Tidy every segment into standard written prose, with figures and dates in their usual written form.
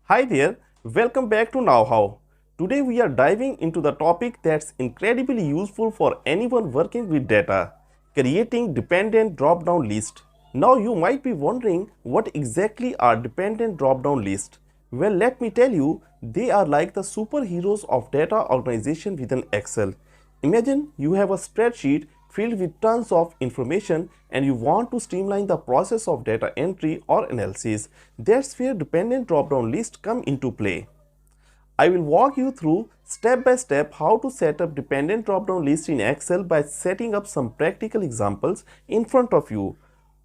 Hi there, welcome back to KnowHow. Today we are diving into the topic that's incredibly useful for anyone working with data, creating dependent drop-down list. Now you might be wondering what exactly are dependent drop-down lists. Well, let me tell you, they are like the superheroes of data organization within Excel. Imagine you have a spreadsheet filled with tons of information and you want to streamline the process of data entry or analysis. That's where dependent drop-down lists come into play. I will walk you through step by step how to set up dependent drop-down list in Excel by setting up some practical examples in front of you.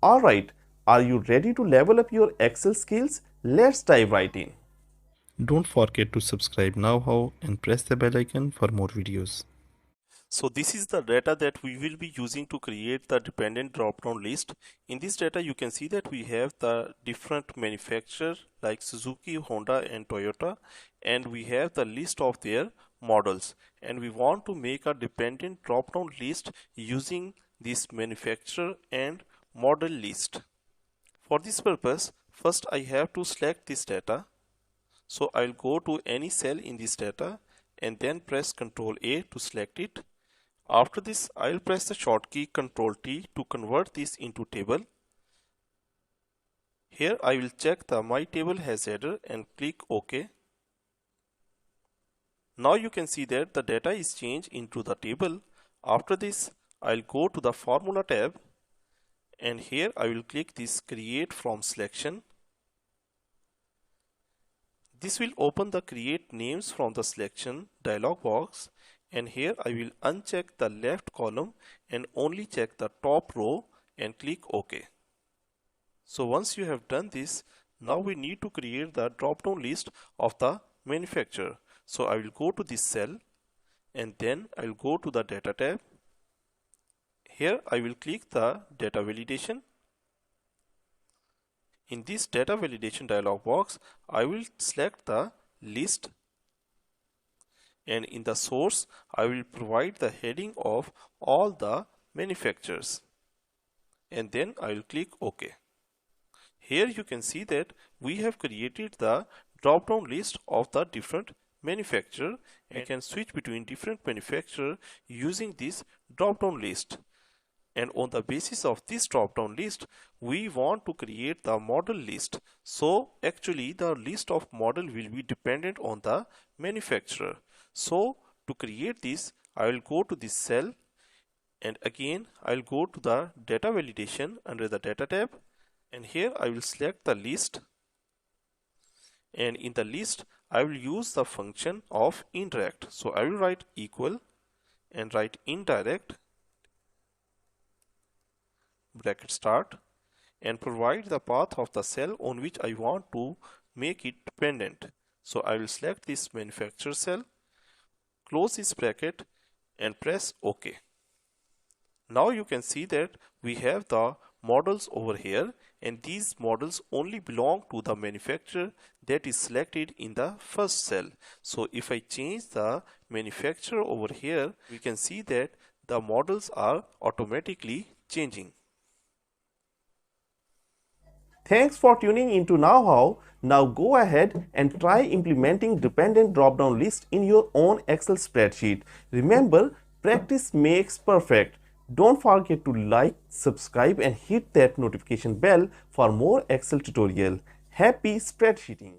Alright, are you ready to level up your Excel skills? Let's dive right in. Don't forget to subscribe now and press the bell icon for more videos. So this is the data that we will be using to create the dependent drop-down list. In this data you can see that we have the different manufacturers like Suzuki, Honda and Toyota, and we have the list of their models, and we want to make a dependent drop-down list using this manufacturer and model list. For this purpose, first I have to select this data. So I'll go to any cell in this data and then press Ctrl A to select it. After this, I'll press the shortcut Ctrl T to convert this into table. Here I will check the My Table has header and click OK. Now you can see that the data is changed into the table. After this, I'll go to the Formula tab and here I will click this Create from Selection. This will open the Create Names from the Selection dialog box, and here I will uncheck the left column and only check the top row and click OK. So once you have done this, now we need to create the drop-down list of the manufacturer. So I will go to this cell and then I will go to the Data tab. Here I will click the Data Validation. In this data validation dialog box, I will select the list, and in the source, I will provide the heading of all the manufacturers, and then I will click OK. Here you can see that we have created the drop-down list of the different manufacturer, and can switch between different manufacturer using this drop-down list. And on the basis of this drop-down list, we want to create the model list. So actually the list of model will be dependent on the manufacturer. So to create this, I will go to this cell and again I will go to the data validation under the Data tab, and here I will select the list, and in the list I will use the function of indirect. So I will write equal and write indirect bracket start and provide the path of the cell on which I want to make it dependent. So I will select this manufacturer cell, close this bracket and press OK. Now you can see that we have the models over here, and these models only belong to the manufacturer that is selected in the first cell. So if I change the manufacturer over here, we can see that the models are automatically changing. Thanks for tuning into KnowHow. Now go ahead and try implementing dependent drop-down list in your own Excel spreadsheet. Remember, practice makes perfect. Don't forget to like, subscribe and hit that notification bell for more Excel tutorial. Happy spreadsheeting!